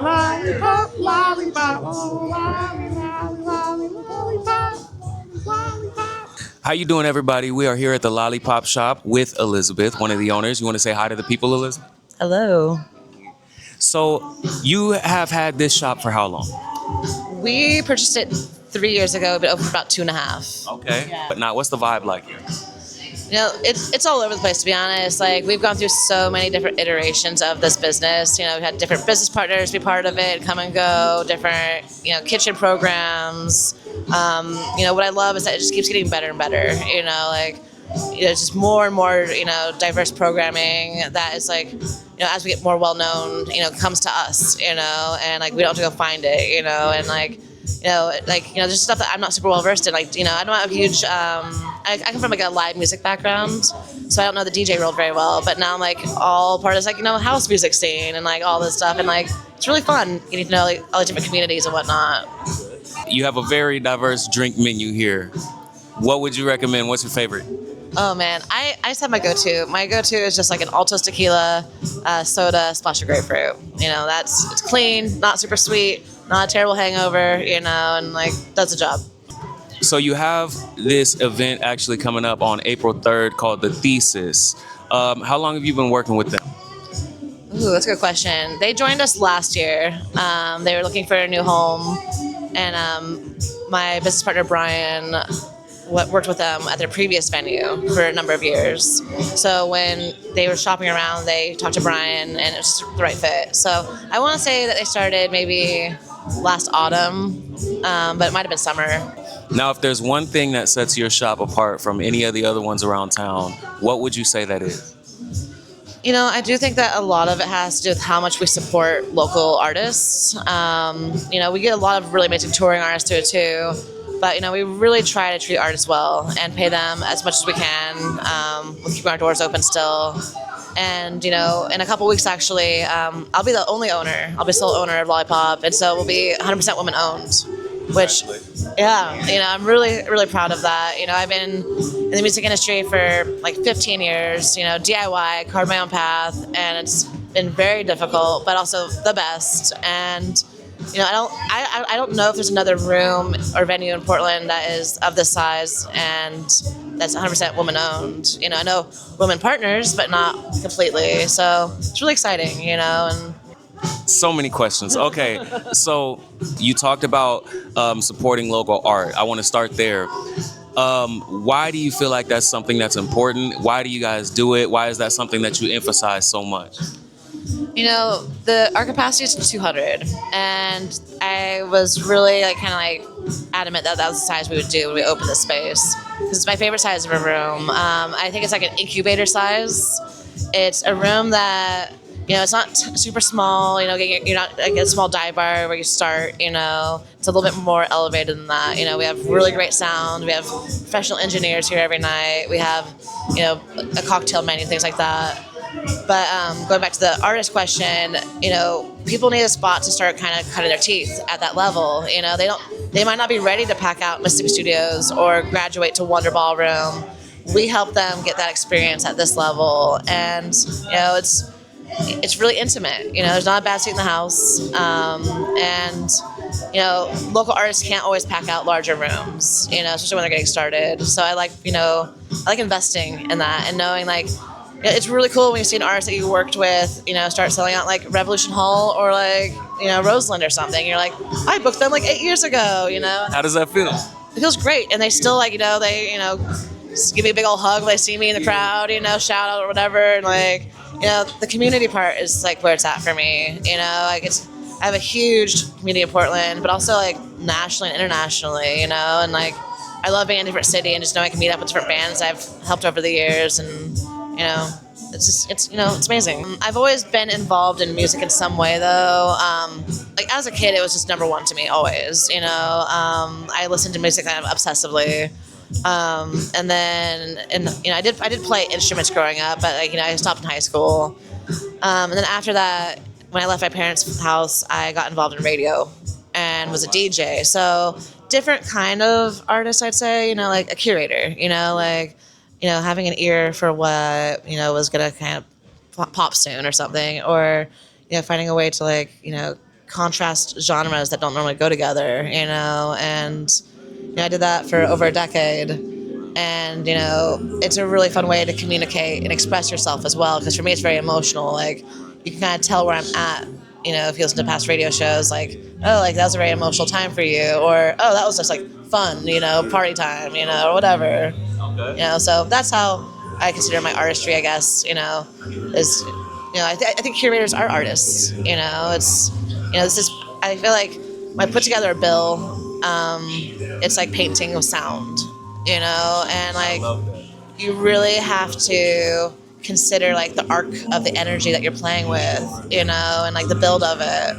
Lollipop, lollipop, oh, lollipop, lollipop. How you doing, everybody? We are here at the Lollipop Shop with Elizabeth, one of the owners. You want to say hi to the people, Elizabeth? Hello. So you have had this shop for how long? We purchased it 3 years ago, but opened for about 2.5. Okay. Yeah. But now, what's the vibe like here? You know, it's all over the place, to be honest. Like, we've gone through so many different iterations of this business. You know, we've had different business partners be part of it, come and go, different, kitchen programs. What I love is that it just keeps getting better and better. Just more and more, diverse programming that is like, as we get more well known, comes to us, and like we don't have to go find it, and like, there's stuff that I'm not super well versed in. Like, I don't have a huge, I come from like a live music background, so I don't know the DJ world very well. But now I'm like all part of this, like, house music scene and like all this stuff, and like it's really fun getting to know like all the different communities and whatnot. You have a very diverse drink menu here. What would you recommend? What's your favorite? Oh man, I just have my go-to. My go-to is just like an Altos tequila, soda, splash of grapefruit. It's clean, not super sweet, not a terrible hangover, and like does the job. So you have this event actually coming up on April 3rd called the Thesis. How long have you been working with them? Ooh, that's a good question. They joined us last year. They were looking for a new home, and my business partner Brian worked with them at their previous venue for a number of years. So when they were shopping around, they talked to Brian, and it was just the right fit. So I want to say that they started maybe last autumn, but it might have been summer. Now, if there's one thing that sets your shop apart from any of the other ones around town, what would you say that is? I do think that a lot of it has to do with how much we support local artists. We get a lot of really amazing touring artists through it too. But, we really try to treat artists well and pay them as much as we can. We'll keep our doors open still. And, in a couple weeks, actually, I'll be the only owner. I'll be sole owner of Lollipop. And so we'll be 100% woman-owned, which, I'm really, really proud of that. I've been in the music industry for like 15 years, DIY, carved my own path. And it's been very difficult, but also the best. And I don't know if there's another room or venue in Portland that is of this size and that's 100% woman-owned. I know women partners, but not completely. So it's really exciting, and so many questions. Okay, so you talked about supporting local art. I want to start there. Why do you feel like that's something that's important? Why do you guys do it? Why is that something that you emphasize so much? Our capacity is 200, and I was really adamant that was the size we would do when we opened the space, because it's my favorite size of a room. I think it's like an incubator size. It's a room that, it's not super small, you're not like a small dive bar where you start, it's a little bit more elevated than that. We have really great sound. We have professional engineers here every night. We have, a cocktail menu, things like that. But going back to the artist question, people need a spot to start kind of cutting their teeth at that level. They might not be ready to pack out Mississippi Studios or graduate to Wonder Ballroom. We help them get that experience at this level, and it's really intimate. There's not a bad seat in the house, and local artists can't always pack out larger rooms. Especially when they're getting started. So I like investing in that and knowing like. It's really cool when you see an artist that you worked with, start selling out like Revolution Hall or like, Roseland or something. You're like, I booked them like 8 years ago, How does that feel? It feels great. And they still like, they, just give me a big old hug when they see me in the crowd, shout out or whatever. And like, the community part is like where it's at for me, I have a huge community in Portland, but also like nationally and internationally, and like, I love being in a different city and just knowing I can meet up with different bands I've helped over the years, and it's amazing. I've always been involved in music in some way though. Like as a kid, it was just number one to me always, I listened to music kind of obsessively. And then, I did play instruments growing up, but I stopped in high school. And then after that, when I left my parents' house, I got involved in radio and was a DJ. So different kind of artist, I'd say, like a curator, having an ear for what, was going to kind of pop soon or something, or, finding a way to contrast genres that don't normally go together, and I did that for over a decade. And it's a really fun way to communicate and express yourself as well, because for me it's very emotional. Like, you can kind of tell where I'm at, if you listen to past radio shows, like, oh, like that was a very emotional time for you, or oh, that was just like fun, party time, or whatever. Okay. So that's how I consider my artistry, I guess. Is I think curators are artists. It's this is I feel like when I put together a bill, it's like painting with sound. And like, you really have to consider like the arc of the energy that you're playing with, and like the build of it,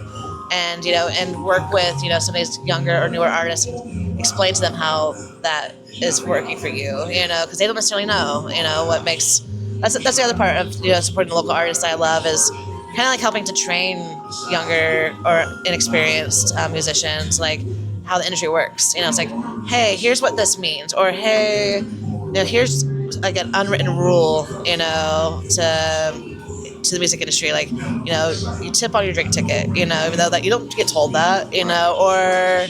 and and work with some of these younger or newer artists and explain to them how that is working for you, because they don't necessarily know, what makes. That's the other part of supporting the local artists I love, is kind of like helping to train younger or inexperienced musicians, like how the industry works. It's like, hey, here's what this means, or hey, here's like an unwritten rule, to the music industry. Like, you tip on your drink ticket, even though that you don't get told that, or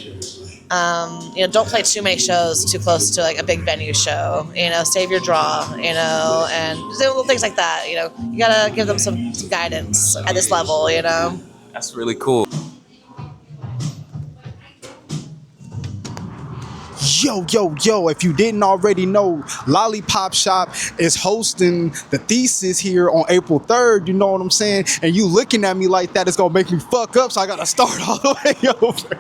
don't play too many shows too close to like a big venue show. Save your draw. And little things like that. You gotta give them some guidance at this level. That's really cool. Yo, yo, yo, if you didn't already know, Lollipop Shoppe is hosting the Thesis here on April 3rd, you know what I'm saying? And you looking at me like that is gonna make me fuck up, so I gotta start all the way over.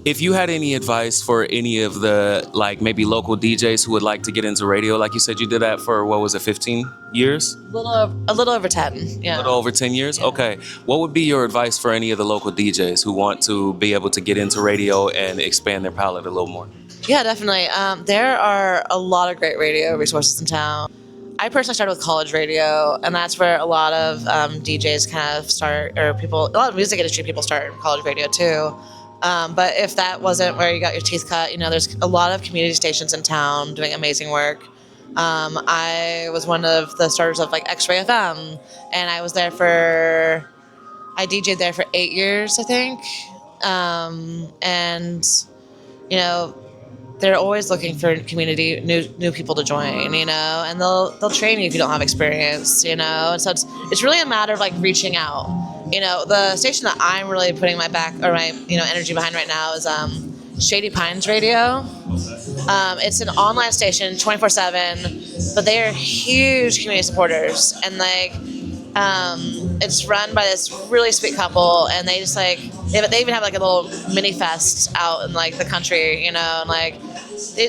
If you had any advice for any of the, like, maybe local DJs who would like to get into radio, like you said, you did that for, what was it, 15 years? A little over 10, yeah. A little over 10 years? Yeah. Okay. What would be your advice for any of the local DJs who want to be able to get into radio and expand their palette a little more? Yeah, definitely. There are a lot of great radio resources in town. I personally started with college radio, and that's where a lot of DJs kind of start, or people, a lot of music industry people start in college radio too. But if that wasn't where you got your teeth cut, there's a lot of community stations in town doing amazing work. I was one of the starters of like X-Ray FM, and I was there I DJ'd there for 8 years, I think. And they're always looking for community, new people to join, and they'll train you if you don't have experience, and so it's really a matter of like reaching out. The station that I'm really putting my energy behind right now is Shady Pines Radio. It's an online station, 24/7, but they are huge community supporters, and like, it's run by this really sweet couple, and they just like they even have like a little mini fest out in like the country, and like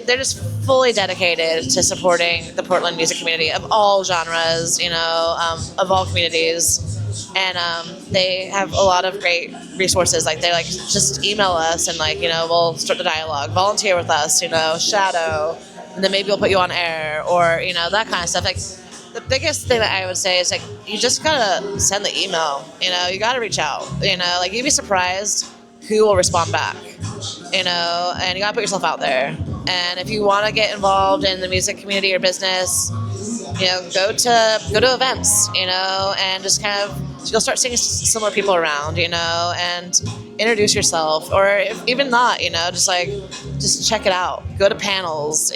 they're just fully dedicated to supporting the Portland music community of all genres, of all communities. And they have a lot of great resources. Like, they like just email us, and like, we'll start the dialogue, volunteer with us, shadow, and then maybe we'll put you on air, or that kind of stuff. Like, the biggest thing that I would say is like, you just gotta send the email. You gotta reach out. Like, you'd be surprised who will respond back. And you gotta put yourself out there. And if you want to get involved in the music community or business, go to events, and just kind of, you'll start seeing similar people around, and introduce yourself, or if even not, just check it out. Go to panels,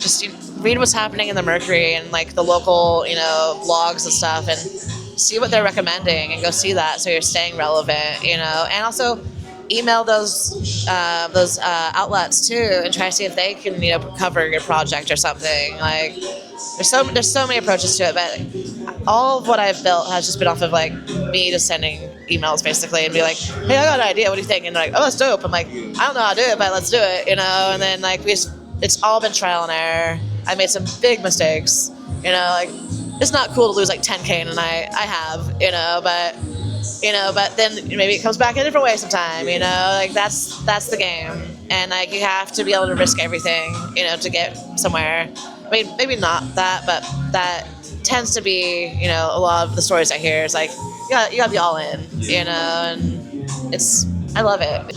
just read what's happening in the Mercury and like the local, blogs and stuff, and see what they're recommending, and go see that, so you're staying relevant, and also email those outlets too, and try to see if they can cover your project or something. Like, there's so many approaches to it, but all of what I've built has just been off of like me just sending emails basically, and be like, hey, I got an idea, what do you think? And they're like, oh, that's dope. I'm like, I don't know how to do it, but let's do it, and then like it's all been trial and error. I made some big mistakes, like, it's not cool to lose like 10K in a night. I have, but then maybe it comes back in a different way sometime, like that's the game. And like, you have to be able to risk everything, to get somewhere. I mean, maybe not that, but that tends to be, a lot of the stories I hear is like, you gotta be all in, and I love it.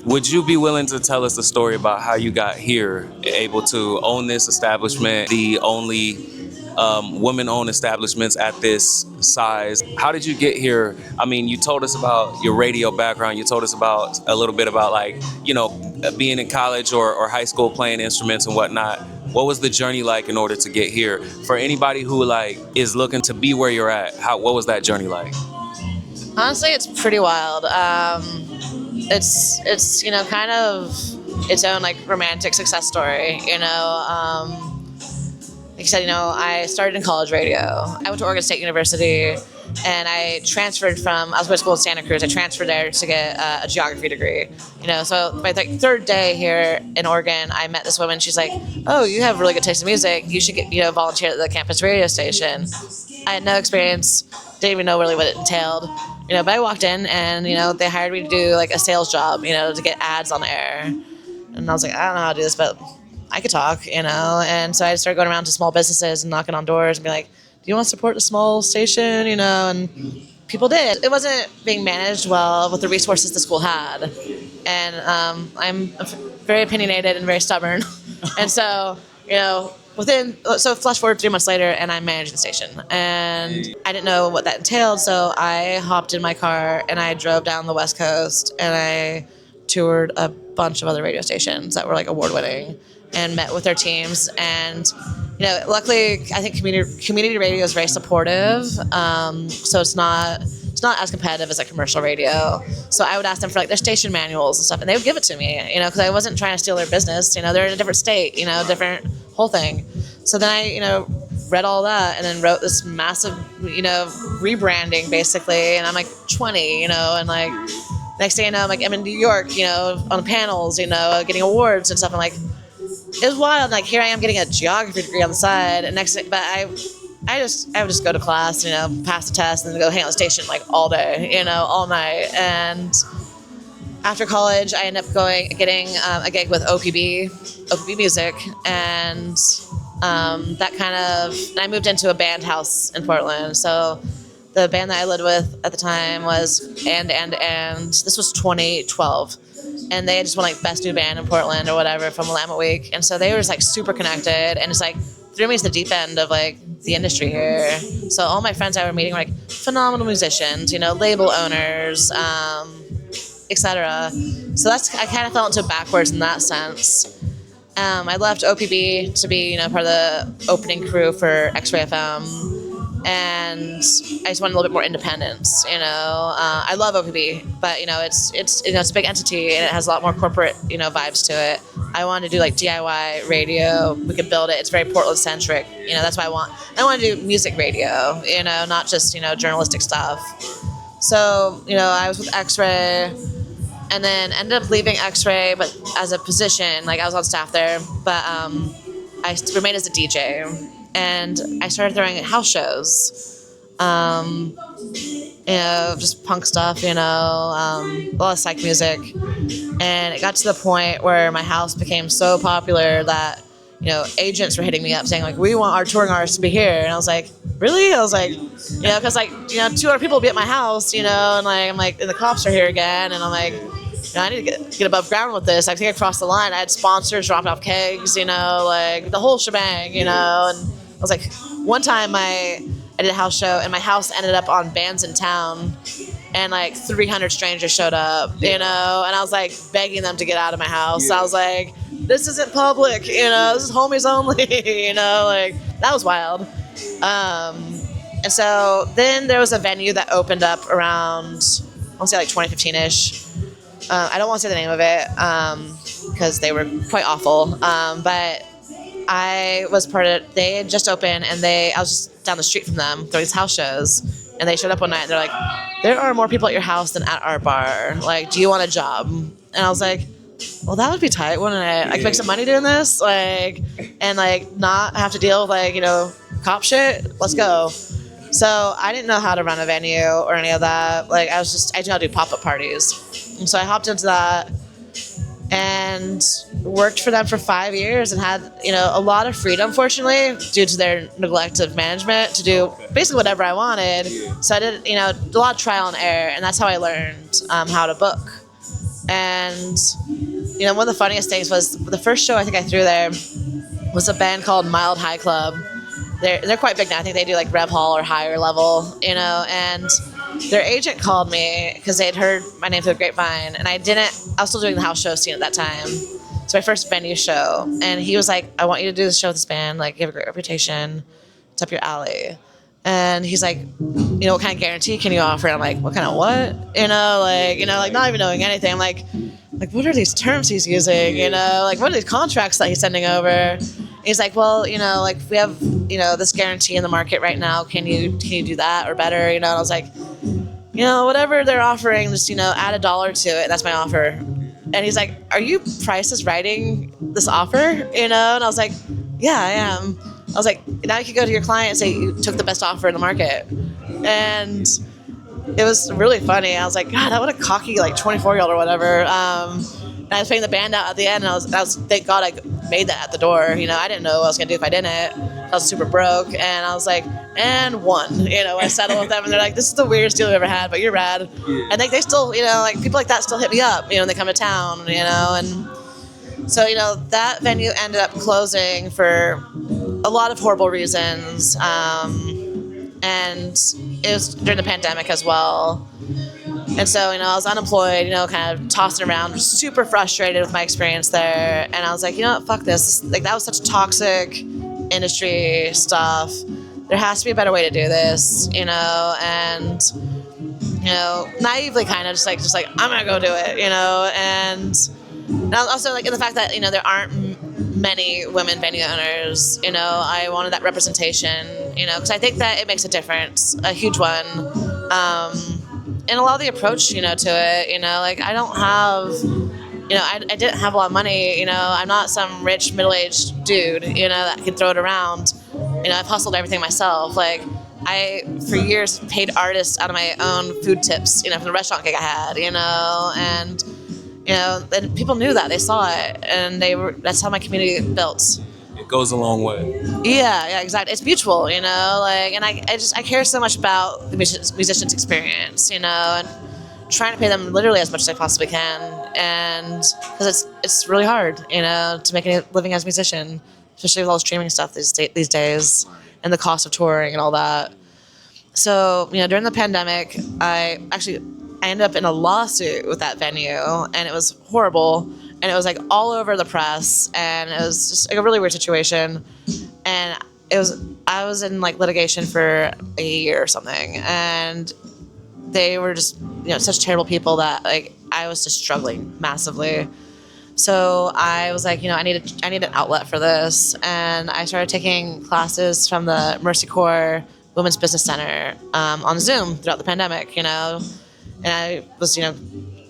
Would you be willing to tell us the story about how you got here, able to own this establishment, the only women-owned establishments at this size? How did you get here? I mean, you told us about your radio background. You told us about a little bit about like, being in college or high school playing instruments and whatnot. What was the journey like in order to get here? For anybody who like is looking to be where you're at, what was that journey like? Honestly, it's pretty wild. It's kind of its own like romantic success story. Like I said, I started in college radio. I went to Oregon State University, and I transferred I was going to school in Santa Cruz. I transferred there to get a geography degree. So by the third day here in Oregon, I met this woman. She's like, "Oh, you have really good taste in music. You should get volunteer at the campus radio station." I had no experience, didn't even know really what it entailed. But I walked in, and they hired me to do like a sales job, to get ads on air. And I was like, I don't know how to do this, but I could talk, and so I started going around to small businesses and knocking on doors and be like, do you want to support a small station, and people did. It wasn't being managed well with the resources the school had, and I'm very opinionated and very stubborn, and so, so flash forward 3 months later, and I'm managing the station, and I didn't know what that entailed, so I hopped in my car and I drove down the West Coast, and I toured a bunch of other radio stations that were like award-winning, and met with their teams. And luckily I think community radio is very supportive, so it's not as competitive as like commercial radio. So I would ask them for like their station manuals and stuff, and they would give it to me, because I wasn't trying to steal their business. They're in a different state, different whole thing. So then I read all that and then wrote this massive rebranding basically, and I'm like 20, and like next thing I know, I'm in New York, on panels, getting awards and stuff. I'm like, it was wild. Like here I am getting a geography degree on the side, and but I would just go to class, pass the test, and then go hang out on the station like all day, all night. And after college, I ended up getting a gig with OPB Music, and I moved into a band house in Portland. So the band that I lived with at the time was and this was 2012. And they just won like best new band in Portland or whatever from Willamette Week. And so they were just like super connected, and just like threw me to the deep end of like the industry here. So all my friends I were meeting were like phenomenal musicians, label owners, etc. So I kind of fell into backwards in that sense. I left OPB to be part of the opening crew for X-Ray FM. And I just wanted a little bit more independence, I love OPB, but it's a big entity, and it has a lot more corporate vibes to it. I wanted to do like DIY radio. We could build it. It's very Portland centric. That's why I want to do music radio, not just journalistic stuff. So I was with X-Ray, and then ended up leaving X-Ray, but as a position, like I was on staff there, but I remained as a DJ. And I started throwing house shows, just punk stuff, a lot of psych music. And it got to the point where my house became so popular that, agents were hitting me up saying, like, we want our touring artists to be here. And I was like, really? I was like, because 200 people will be at my house, and like, I'm like, and the cops are here again. And I'm like, I need to get above ground with this. I think I crossed the line. I had sponsors dropping off kegs, like the whole shebang, and I was like, one time I did a house show, and my house ended up on Bands in Town, and like 300 strangers showed up, and I was like begging them to get out of my house. I was like, this isn't public, this is homies only, like that was wild. And so then there was a venue that opened up around, I want to say like 2015-ish. I don't want to say the name of it because they were quite awful, but I was part of it. They had just opened, and I was just down the street from them doing these house shows, and they showed up one night, and they're like, there are more people at your house than at our bar. Like, do you want a job? And I was like, well, that would be tight, wouldn't it? I could make some money doing this, like, and like not have to deal with like, cop shit. Let's go. So I didn't know how to run a venue or any of that. Like, I just knew how to do pop-up parties. And so I hopped into that and worked for them for 5 years, and had, a lot of freedom, fortunately, due to their neglect of management, to do basically whatever I wanted. So I did, a lot of trial and error, and that's how I learned how to book. And one of the funniest things was the first show I think I threw there was a band called Mild High Club. They're quite big now. I think they do like Rev Hall or higher level, and their agent called me because they'd heard my name through the grapevine, and I was still doing the house show scene at that time. It's my first venue show, and he was like, I want you to do this show with this band. Like, you have a great reputation. It's up your alley. And he's like, what kind of guarantee can you offer? And I'm like, what kind of what? Like not even knowing anything. I'm like, what are these terms he's using? Like, what are these contracts that he's sending over? And he's like, well, like, we have, this guarantee in the market right now. Can you do that or better? And I was like, whatever they're offering, just, add $1 to it. That's my offer. And he's like, are you Price is writing this offer? And I was like, yeah, I am. I was like, now you can go to your client and say you took the best offer in the market. And it was really funny. I was like, God, what a cocky, like, 24-year-old or whatever. And I was paying the band out at the end, and I was thank God I made that at the door. I didn't know what I was going to do if I didn't. I was super broke, and I was like, and won. I settled with them, and they're like, this is the weirdest deal we've ever had, but you're rad. Yeah. And they still, like, people like that still hit me up, when they come to town, and so, that venue ended up closing for a lot of horrible reasons. And it was during the pandemic as well. And so, I was unemployed, kind of tossing around, super frustrated with my experience there. And I was like, what, fuck this. Like, that was such toxic industry stuff. There has to be a better way to do this, and, naively kind of just like, I'm going to go do it, and also, like, in the fact that, there aren't many women venue owners, I wanted that representation, because I think that it makes a difference, a huge one. And a lot of the approach, to it, like, I don't have, I didn't have a lot of money, I'm not some rich middle-aged dude, that can throw it around. I've hustled everything myself. Like, I, for years, paid artists out of my own food tips, from the restaurant gig I had, and, and people knew that, they saw it, and that's how my community built. It goes a long way. Yeah, exactly. It's mutual, and I care so much about the musician's experience, and trying to pay them literally as much as I possibly can, and because it's really hard, to make a living as a musician, especially with all the streaming stuff these days, and the cost of touring and all that. So, during the pandemic, I ended up in a lawsuit with that venue, and it was horrible. And it was like all over the press, and it was just like a really weird situation. And I was in like litigation for a year or something, and they were just, such terrible people that like I was just struggling massively. So I was like, I need an outlet for this, and I started taking classes from the Mercy Corps Women's Business Center on Zoom throughout the pandemic, and I was,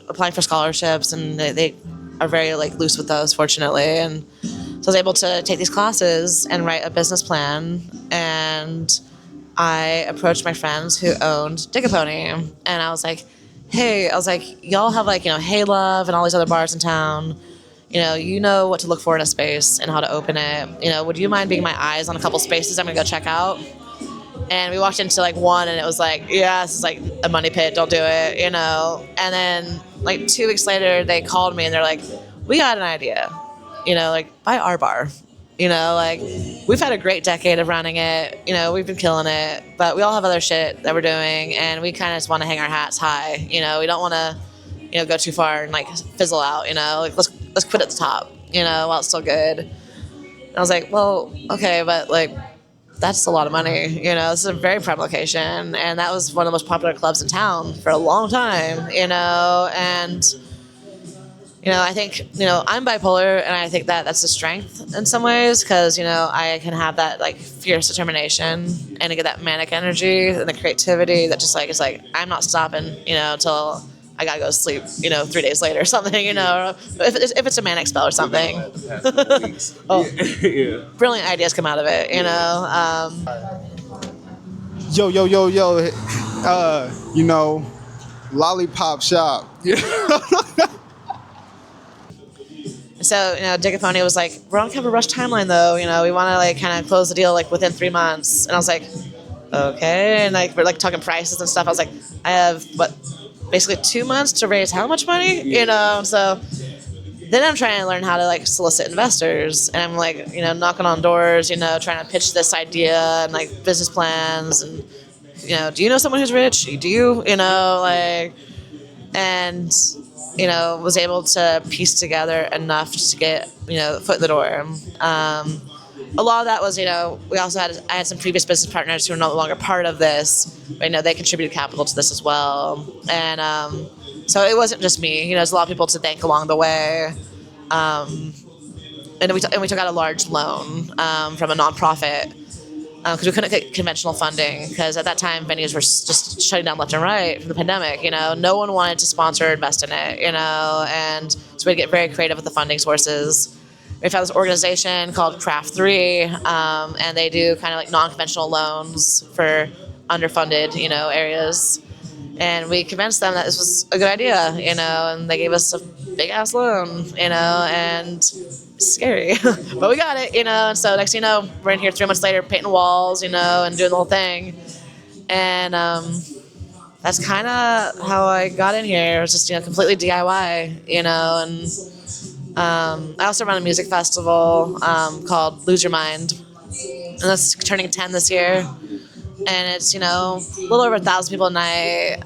applying for scholarships, and they are very like loose with those, fortunately. And so I was able to take these classes and write a business plan. And I approached my friends who owned Dig-A-Pony, and I was like, hey, y'all have like, Hey Love and all these other bars in town. You know what to look for in a space and how to open it. Would you mind being my eyes on a couple spaces I'm gonna go check out? And we walked into like one, and it was like, yeah, this is like a money pit, don't do it, And then like 2 weeks later, they called me and they're like, we got an idea, like buy our bar, like we've had a great decade of running it, we've been killing it, but we all have other shit that we're doing, and we kind of just want to hang our hats high, we don't want to, go too far and like fizzle out, like let's quit at the top, while it's still good. And I was like, well, okay, but like, that's a lot of money, This is a very prime location, and that was one of the most popular clubs in town for a long time, and I think I'm bipolar, and I think that that's a strength in some ways, because I can have that like fierce determination, and I get that manic energy and the creativity that just like is like I'm not stopping, till I gotta go to sleep, 3 days later or something, if it's a manic spell or something. Yeah. Brilliant ideas come out of it, Lollipop Shoppe. So, Dig-A-Pony was like, we're on kind of a rush timeline though, we want to like kind of close the deal like within 3 months. And I was like, okay. And like, we're like talking prices and stuff. I was like, I have basically 2 months to raise how much money, so then I'm trying to learn how to like solicit investors, and I'm like, knocking on doors, trying to pitch this idea and like business plans, and do you know someone who's rich? Do you, and was able to piece together enough to get foot in the door. A lot of that was, we also I had some previous business partners who are no longer part of this, but they contributed capital to this as well, and so it wasn't just me. There's a lot of people to thank along the way. And we took out a large loan from a nonprofit because we couldn't get conventional funding, because at that time venues were just shutting down left and right from the pandemic. No one wanted to sponsor or invest in it. And so we had to get very creative with the funding sources. We found this organization called Craft 3, and they do kind of like non-conventional loans for underfunded areas. And we convinced them that this was a good idea, and they gave us a big ass loan, and scary, but we got it, and so next thing you know, we're in here 3 months later painting walls, and doing the whole thing. And that's kind of how I got in here. It was just, completely DIY, and I also run a music festival called Lose Your Mind, and that's turning 10 this year. And it's, a little over 1,000 people a night.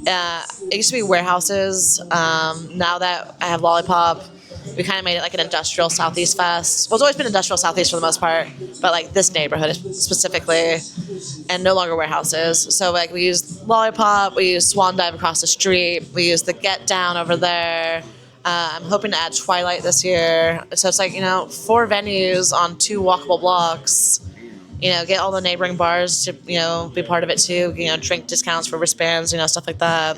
It used to be warehouses. Now that I have Lollipop, we kind of made it like an industrial Southeast fest. Well, it's always been industrial Southeast for the most part, but like this neighborhood specifically, and no longer warehouses. So like we use Lollipop, we use Swan Dive across the street, we use the Get Down over there. I'm hoping to add Twilight this year. So it's like, 4 venues on 2 walkable blocks. Get all the neighboring bars to, be part of it too. Drink discounts for wristbands, stuff like that.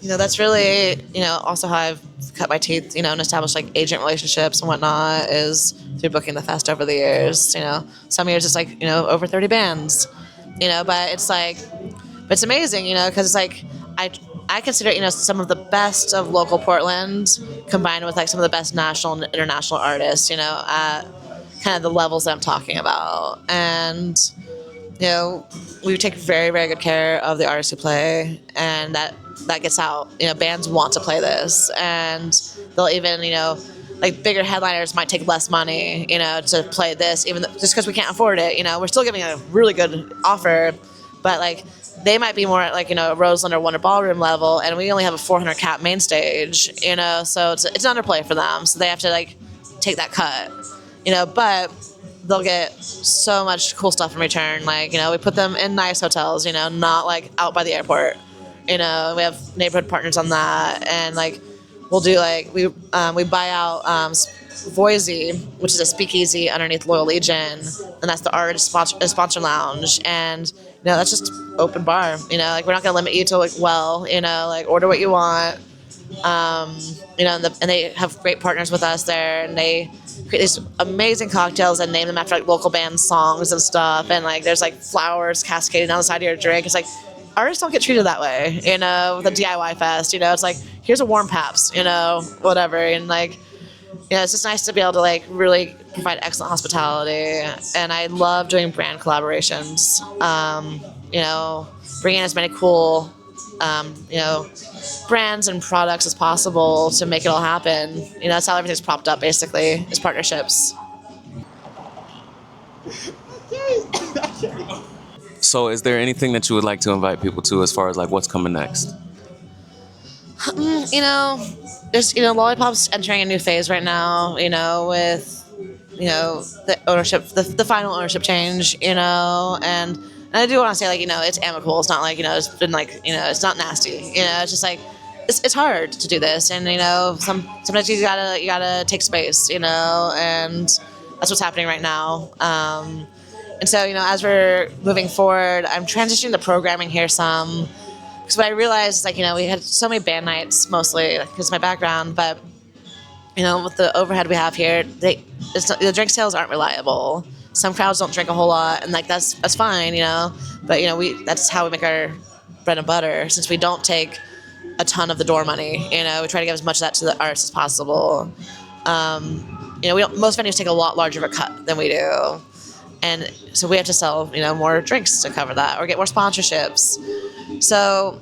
That's really, also how I've cut my teeth, and established like agent relationships and whatnot, is through booking the fest over the years. Some years it's like, over 30 bands, but it's like, but it's amazing, because it's like, I consider, some of the best of local Portland combined with like some of the best national and international artists, at kind of the levels that I'm talking about. And, we take very, very good care of the artists who play, and that gets out. Bands want to play this, and they'll even, like bigger headliners might take less money, to play this, even just because we can't afford it. We're still giving a really good offer, but like they might be more at like, Roseland or Wonder Ballroom level, and we only have a 400 cap main stage, so it's an underplay for them. So they have to like take that cut, but they'll get so much cool stuff in return. Like, we put them in nice hotels, not like out by the airport. We have neighborhood partners on that, and like we'll do like we buy out R.O.S.Y, which is a speakeasy underneath Loyal Legion, and that's the artist sponsor lounge, and that's just open bar. Like we're not gonna limit you to like like order what you want. And they have great partners with us there, and they create these amazing cocktails and name them after like local band songs and stuff. And like there's like flowers cascading down the side of your drink. It's like artists don't get treated that way, with a DIY fest. It's like, here's a warm Pabst, whatever. And like, it's just nice to be able to like really provide excellent hospitality. And I love doing brand collaborations. Bringing as many cool, brands and products as possible to make it all happen. That's how everything's propped up, basically, is partnerships. So is there anything that you would like to invite people to as far as like what's coming next? There's, Lollipop's entering a new phase right now, with, the ownership, the final ownership change, and I do want to say, like, it's amicable. It's not like, it's been like, it's not nasty. It's just like, it's hard to do this, and sometimes you gotta take space, and that's what's happening right now. And so, as we're moving forward, I'm transitioning the programming here some, because what I realized is like, we had so many band nights mostly because of my background, but with the overhead we have here, the drink sales aren't reliable. Some crowds don't drink a whole lot, and like that's fine, but that's how we make our bread and butter, since we don't take a ton of the door money. We try to give as much of that to the artists as possible. Most venues take a lot larger of a cut than we do, and so we have to sell more drinks to cover that, or get more sponsorships. So,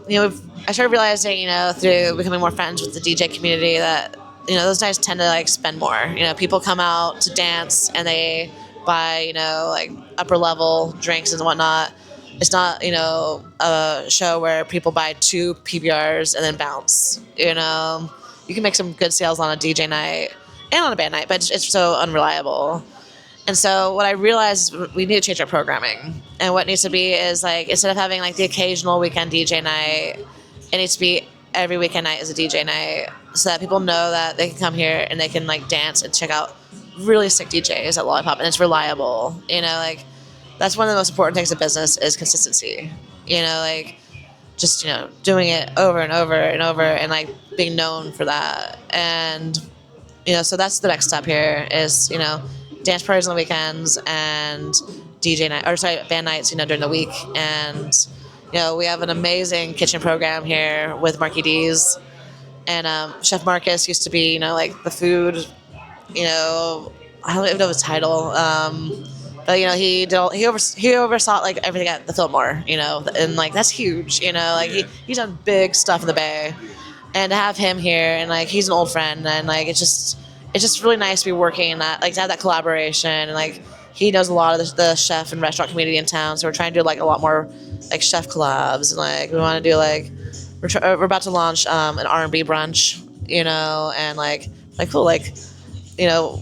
I started realizing, through becoming more friends with the DJ community that, those nights tend to like spend more. People come out to dance and they buy, like upper level drinks and whatnot. It's not, a show where people buy 2 PBRs and then bounce. You can make some good sales on a DJ night and on a band night, but it's so unreliable. And so what I realized is we need to change our programming. And what needs to be is like, instead of having like the occasional weekend DJ night, it needs to be every weekend night is a DJ night, so that people know that they can come here and they can like dance and check out really sick DJs at Lollipop, and it's reliable. Like that's one of the most important things in business is consistency. Like just doing it over and over and over and like being known for that. And so that's the next step here is dance parties on the weekends and band nights during the week. And we have an amazing kitchen program here with Marky D's, and Chef Marcus used to be like the food, I don't even know his title, but he oversaw like everything at the Fillmore, and like that's huge, like he's done big stuff in the Bay, and to have him here and like he's an old friend, and like it's just really nice to be working in that, like to have that collaboration. And like he knows a lot of the chef and restaurant community in town, so we're trying to do like a lot more like chef collabs, and like we want to do like we're about to launch an R&B brunch, and like cool, like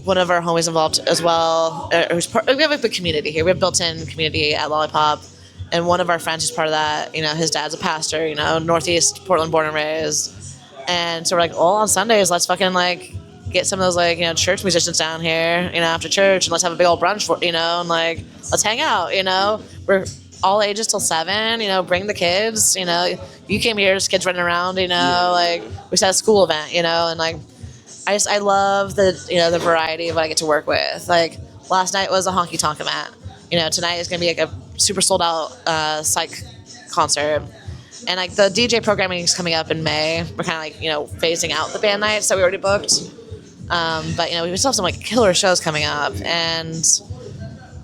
one of our homies involved as well. We have a big community here. We have built-in community at Lollipop, and one of our friends who's part of that, his dad's a pastor, Northeast Portland born and raised, and so we're like, well, on Sundays let's fucking like get some of those like church musicians down here, after church, and let's have a big old brunch for and like let's hang out. We're all ages till 7. Bring the kids. You came here, there's kids running around. Like we just had a school event. And like I love the the variety of what I get to work with. Like last night was a honky tonk event. Tonight is gonna be like a super sold out psych concert. And like the DJ programming is coming up in May. We're kind of like phasing out the band nights that we already booked. But we still have some like killer shows coming up, and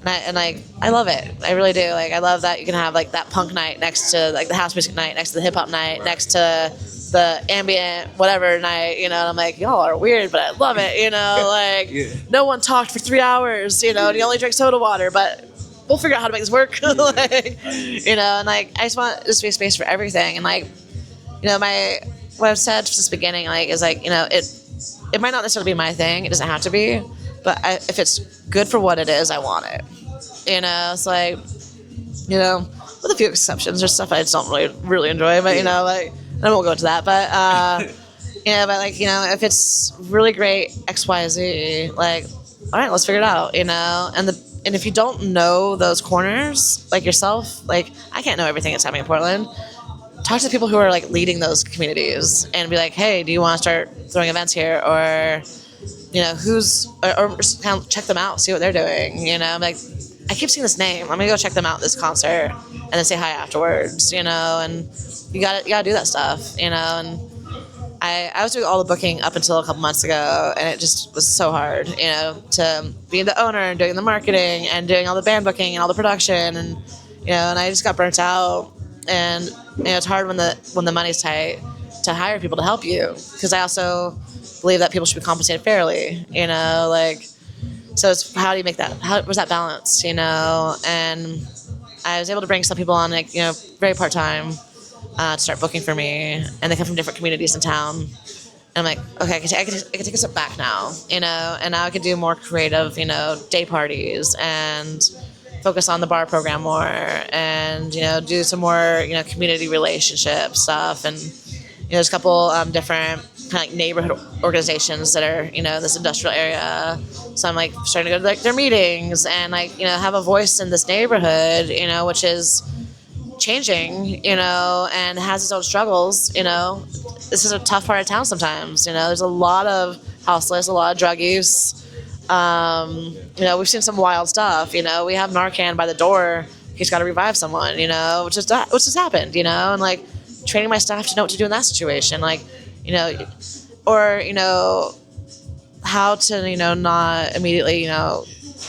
I love it. I really do. Like I love that you can have like that punk night next to like the house music night, next to the hip hop night, next to the ambient whatever night. And I'm like, y'all are weird, but I love it. Like no one talked for 3 hours. And you only drink soda water, but we'll figure out how to make this work. like, and like I just want this to be a space for everything. And like what I've said since the beginning, like is like it might not necessarily be my thing. It doesn't have to be, but if it's good for what it is, I want it. It's like, with a few exceptions, there's stuff I just don't really enjoy, but like I won't go into that. But but like if it's really great X, Y, Z, like all right, let's figure it out. And if you don't know those corners, like yourself, like I can't know everything that's happening in Portland. Talk to the people who are like leading those communities and be like, hey, do you want to start throwing events here? Or, or just kind of check them out, see what they're doing. I'm like, I keep seeing this name. I'm gonna go check them out this concert and then say hi afterwards, and you gotta do that stuff, And I was doing all the booking up until a couple months ago, and it just was so hard, to be the owner and doing the marketing and doing all the band booking and all the production, and and I just got burnt out. And it's hard when the money's tight to hire people to help you, because I also believe that people should be compensated fairly. Like so it's how do you make that? Where's that balance? And I was able to bring some people on like very part time to start booking for me, and they come from different communities in town. And I'm like, okay, I can take a step back now, and now I can do more creative, day parties and focus on the bar program more, and do some more community relationship stuff, and there's a couple different kind of like neighborhood organizations that are in this industrial area, so I'm like starting to go to like their meetings and like have a voice in this neighborhood, which is changing, and has its own struggles. This is a tough part of town sometimes. There's a lot of houseless, a lot of drug use. We've seen some wild stuff. We have Narcan by the door. He's got to revive someone. Which has happened. And like training my staff to know what to do in that situation. Like, or how to not immediately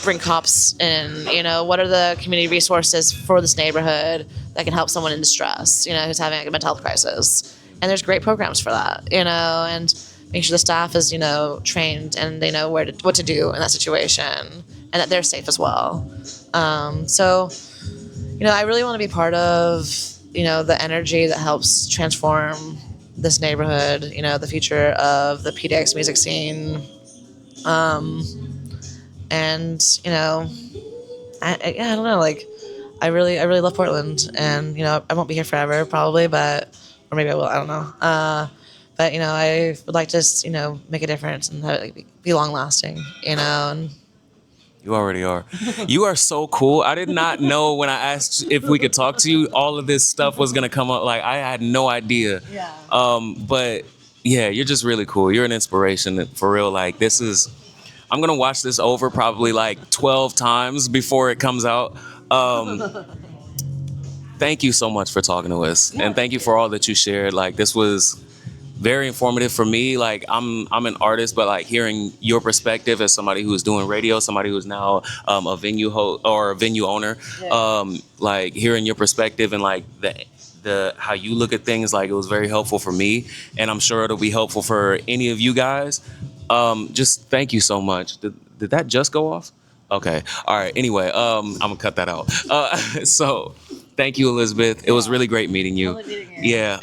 bring cops in. What are the community resources for this neighborhood that can help someone in distress, who's having like a mental health crisis. And there's great programs for that, and make sure the staff is, trained and they know what to do in that situation and that they're safe as well. So, I really want to be part of, the energy that helps transform this neighborhood, the future of the PDX music scene. And, I don't know, like, I really love Portland, and, I won't be here forever probably, or maybe I will, I don't know. But, I would like to, make a difference and have it be long lasting, and You already are. You are so cool. I did not know when I asked if we could talk to you, all of this stuff was gonna come up. Like, I had no idea. Yeah. But yeah, you're just really cool. You're an inspiration for real. Like, I'm gonna watch this over probably like 12 times before it comes out. Thank you so much for talking to us, and thank you for all that you shared. Like, this was very informative for me. Like, I'm an artist, but like hearing your perspective as somebody who's doing radio, somebody who's now a venue host or a venue owner, like hearing your perspective and like the how you look at things, like it was very helpful for me, and I'm sure it'll be helpful for any of you guys. Just thank you so much. Did that just go off? Okay. All right. Anyway, I'm gonna cut that out. So thank you, Elizabeth. It was really great meeting you. Yeah.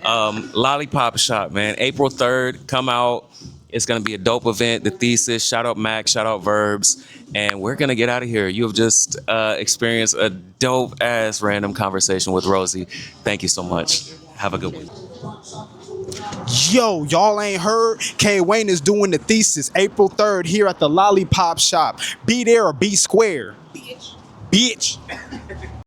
Lollipop Shoppe, man. April 3rd, come out. It's gonna be a dope event. The Thesis. Shout out Mac. Shout out Verbs. And we're gonna get out of here. You have just experienced a dope ass random conversation with R.O.S.Y. Thank you so much. Have a good one. Yo, y'all ain't heard? K Wayne is doing the Thesis April 3rd here at the Lollipop Shoppe. Be there or be square. Bitch.